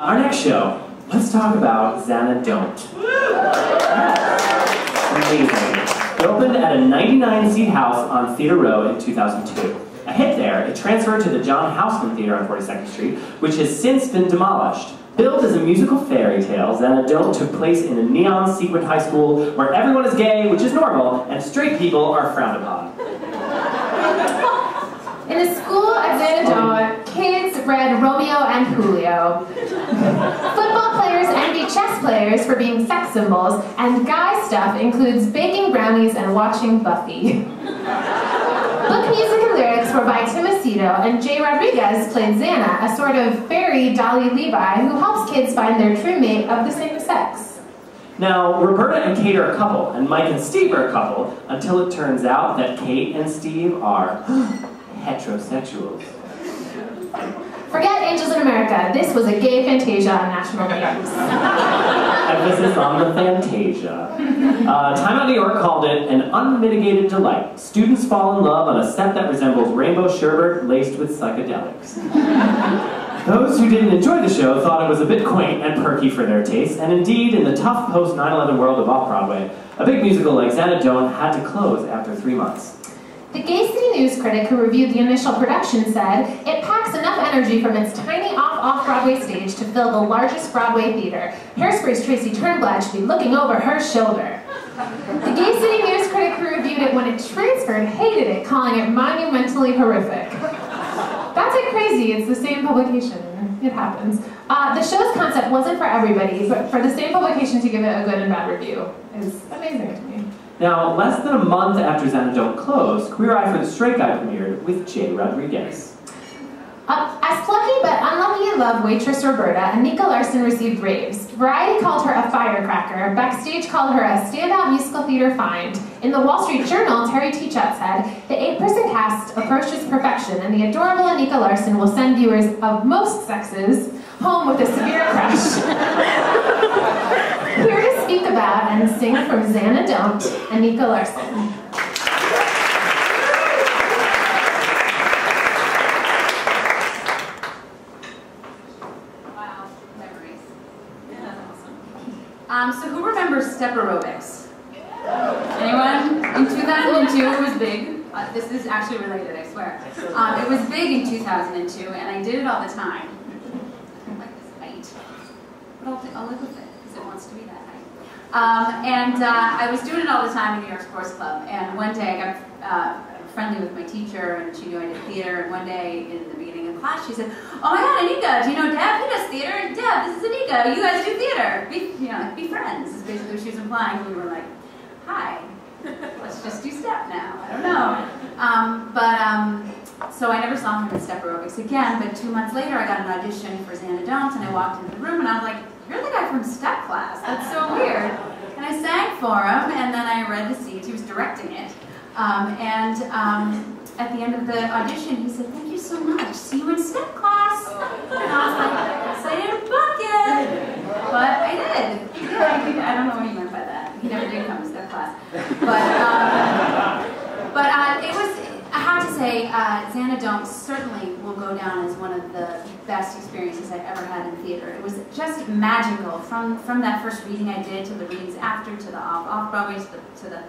Our next show, let's talk about Zanna Don't. Amazing. It opened at a 99-seat house on Theater Row in 2002. A hit there, it transferred to the John Houseman Theater on 42nd Street, which has since been demolished. Billed as a musical fairy tale, Zanna Don't took place in a neon-sequined high school where everyone is gay, which is normal, and straight people are frowned upon. In the school at Zanna Don't, kids read Romeo and Julio. Football players envy chess players for being sex symbols, and guy stuff includes baking brownies and watching Buffy. Book music and lyrics were by Acito, and Jay Rodriguez played Zanna, a sort of fairy Dolly Levi who helps kids find their true mate of the same sex. Now, Roberta and Kate are a couple, and Mike and Steve are a couple, until it turns out that Kate and Steve are heterosexuals. Forget Angels in America. This was a gay Fantasia on national news. Emphasis on the Fantasia. Time Out New York called it an unmitigated delight. Students fall in love on a set that resembles rainbow sherbet laced with psychedelics. Those who didn't enjoy the show thought it was a bit quaint and perky for their taste, and indeed, in the tough post-9/11 world of off-Broadway, a big musical like Zanna Don't had to close after 3 months. The Gay City News critic who reviewed the initial production said, "It packs enough energy from its tiny off-Broadway stage to fill the largest Broadway theater. Hairspray's Tracy Turnblad should be looking over her shoulder." The Gay City News critic who reviewed it when it transferred hated it, calling it monumentally horrific. That's it crazy, it's the same publication. It happens. The show's concept wasn't for everybody, but for the same publication to give it a good and bad review is amazing to me. Now, less than a month after Zanna Don't closed, Queer Eye for the Straight Guy premiered with Jay Rodriguez. As plucky but unlucky in love waitress Roberta, Anika Larsen received raves. Variety called her a firecracker. Backstage called her a standout musical theater find. In the Wall Street Journal, Terry Teachat said, "The 8-person cast approaches perfection, and the adorable Anika Larsen will send viewers of most sexes home with a severe crush." Here to speak about and sing from Zanna Don't, Anika Larsen. So who remembers step aerobics? Anyone? In 2002 it was big. This is actually related, I swear. It was big in 2002 and I did it all the time. I don't like this height, but I'll live with it because it wants to be that height. I was doing it all the time in New York Sports Club, and one day I got friendly with my teacher and she knew I did theater, and one day in the beginning of class she said, "Oh my god, Anika, do you know Deb? He does theater, and Deb, this is Anika, you guys do theater. Be friends," is basically what she was implying. We were like, "Hi, let's just do step now." I don't know. So I never saw him in step aerobics again, but 2 months later I got an audition for Zanna Don't, and I walked into the room and I was like, "You're the guy from step class, that's so weird." And I sang for him, and then I read the scenes, he was directing it. At the end of the audition, he said, "Thank you so much. See you in step class." And I was like, "Yes, I didn't book it." But I did. Yeah, I don't know what he meant by that. He never did come to step class. But it was, I have to say, Zanna Don't certainly will go down as one of the best experiences I've ever had in theater. It was just magical. From that first reading I did to the readings after, to the off-Broadway, to the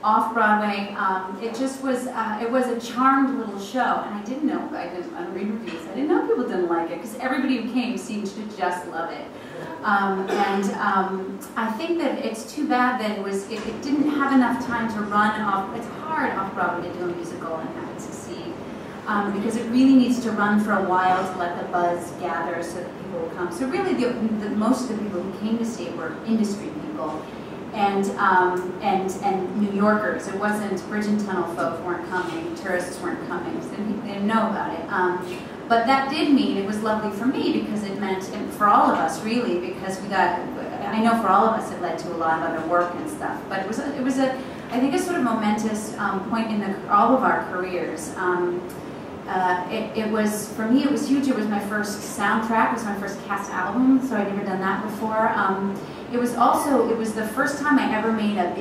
off-Broadway, it just was, it was a charmed little show, and I didn't know, I didn't read reviews, I didn't know people didn't like it, because everybody who came seemed to just love it. I think that it's too bad that it didn't have enough time to run off. It's hard off-Broadway to do a musical and have it succeed, because it really needs to run for a while to let the buzz gather so that people will come. So really, most of the people who came to see it were industry people. And New Yorkers. It wasn't Bridge and Tunnel folk weren't coming, tourists weren't coming, so they didn't know about it. But that did mean it was lovely for me, because it meant, and for all of us really, because we got, I know for all of us it led to a lot of other work and stuff, but it was I think a sort of momentous point in all of our careers. It was, for me, it was huge. It was my first soundtrack, it was my first cast album, so I'd never done that before. It was the first time I ever made a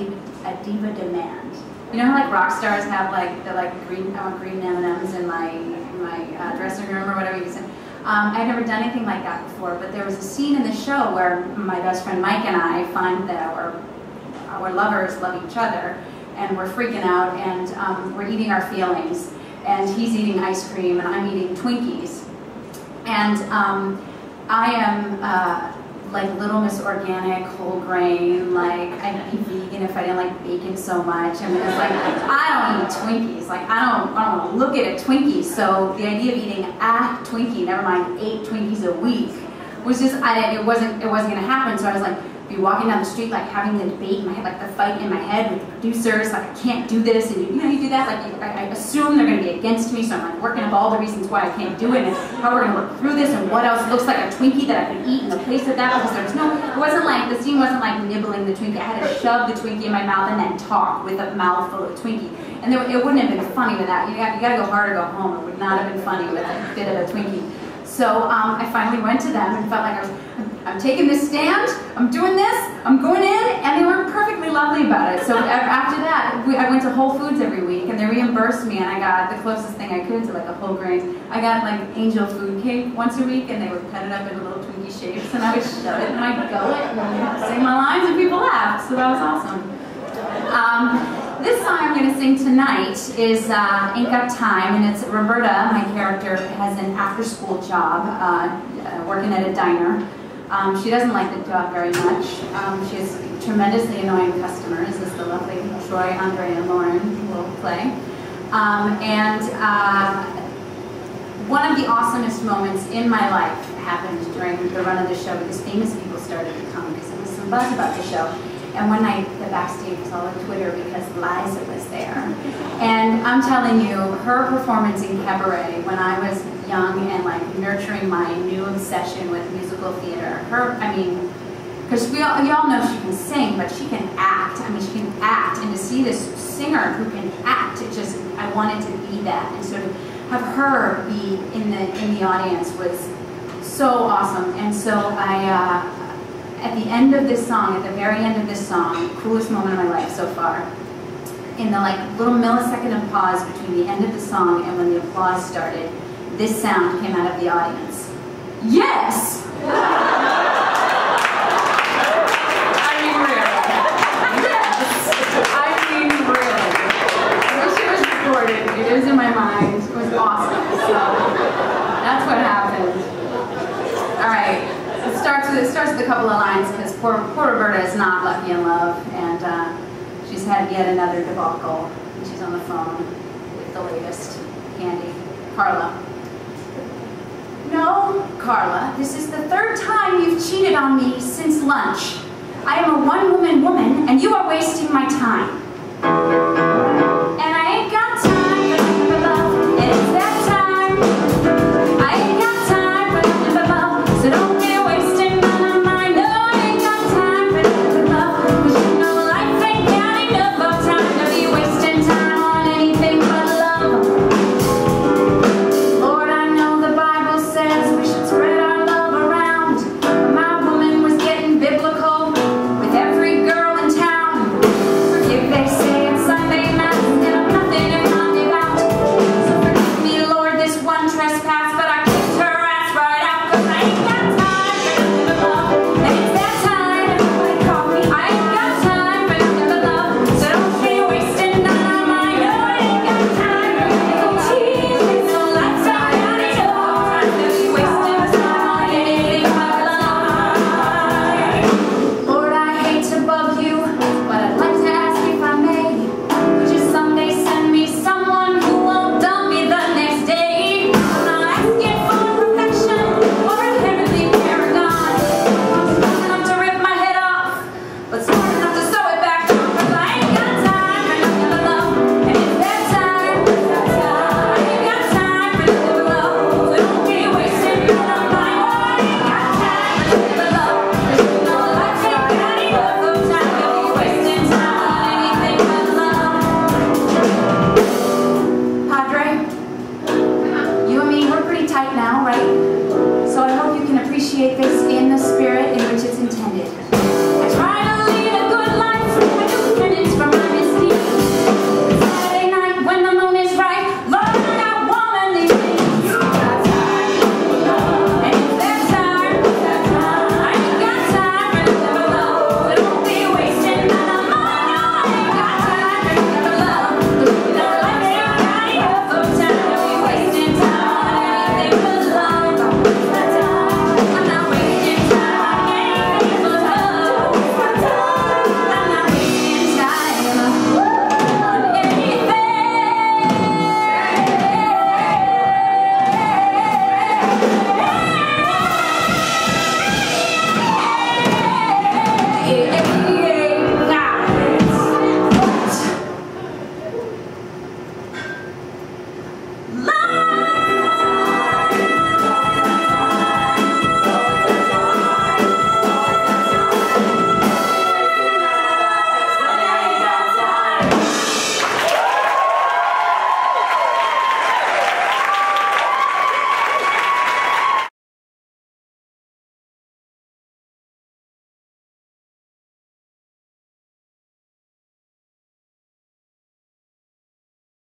diva demand. You know how like rock stars have like, I want green M&Ms in my dressing room or whatever you said. I'd never done anything like that before, but there was a scene in the show where my best friend Mike and I find that our lovers love each other, and we're freaking out, and we're eating our feelings, and he's eating ice cream, and I'm eating Twinkies. And I am like Little Miss Organic, whole grain, like I'd be vegan if I didn't like bacon so much. I mean, it's like, I don't eat Twinkies. Like, I don't want to look at a Twinkie. So the idea of eating a Twinkie, never mind 8 Twinkies a week, was just, it wasn't going to happen. So I was like, be walking down the street, like having the debate in my head, like the fight in my head with the producers, like I can't do this, and you know, you do that, like I assume they're going to be against me, so I'm like working up all the reasons why I can't do it, and how we're going to work through this, and what else looks like a Twinkie that I can eat in the place of that, because there's no, it wasn't like, the scene wasn't like nibbling the Twinkie, I had to shove the Twinkie in my mouth and then talk with a mouthful of Twinkie, and it wouldn't have been funny with that. You got to go hard or go home. It would not have been funny with a bit of a Twinkie. So I finally went to them and felt like I'm taking this stand, I'm doing this, I'm going in, and they were perfectly lovely about it. So after that, I went to Whole Foods every week, and they reimbursed me, and I got the closest thing I could to like a whole grain. I got like angel food cake once a week, and they would cut it up into little Twinkie shapes, and I would shove it in my gullet and sing my lines, and people laughed, so that was awesome. This song I'm going to sing tonight is Ain't Got Time, and it's Roberta, my character, has an after-school job working at a diner. She doesn't like the job very much. She has tremendously annoying customers, as the lovely Troy, Andrey, and Lauren will play. One of the awesomest moments in my life happened during the run of the show, because famous people started to come, because there was some buzz about the show. And one night, the backstage was all on Twitter because Liza was there. And I'm telling you, her performance in Cabaret, when I was young and like nurturing my new obsession with musical theater, because we all know she can sing, but she can act. I mean, she can act, and to see this singer who can act, I wanted to be that, and sort of have her be in the audience was so awesome. And so at the end of this song, at the very end of this song, coolest moment of my life so far, in the like little millisecond of pause between the end of the song and when the applause started, this sound came out of the audience. Yes! I mean, really. Yes! I mean, really. I wish it was recorded. It is in my mind. It was awesome. So, that's what happened. All right. It starts with a couple of lines, because poor Roberta is not lucky in love, and she's had yet another debacle, and she's on the phone with the latest candy. Carla. No, Carla, this is the 3rd time you've cheated on me since lunch. I am a one-woman woman, and you are wasting my time. And I ain't got time for love, and it's that time. I ain't got time for love, so don't be wasting my mind. No, I ain't got time for love, 'cause you know life ain't got enough time to be wasting time on anything but love. Lord, I know the Bible says we should spread our love around, but my woman was getting biblical with every girl in town. Forgive, they say it's Sunday mass, and I'm nothing to find about. So forgive me, Lord, this one trespass, but I kicked her ass right out, 'cause I ain't got time for love. And it's that time, everybody call me. I ain't got time for love, so don't be wasting none of mine. No, I ain't got time for tears, no lifetime. I ain't no time to be wasting time on anything but love. Lord, I hate to bug you, but I'd like to ask if I may. Would you someday send me someone who won't dump me the next day? I'm not asking for perfection or a heavenly paragon. I'm smart enough to rip my head off, but smart enough to sew it back on, 'cause I ain't got time for nothing but love. And it's that time, I ain't got time for nothing but love, so don't be wasting none of mine. Oh, I ain't got time for nothing but love, 'cause you know life ain't got enough time to be wasting time on anything but love. Padre, you and me, we're pretty tight now, right? So I hope you can appreciate this in the spirit.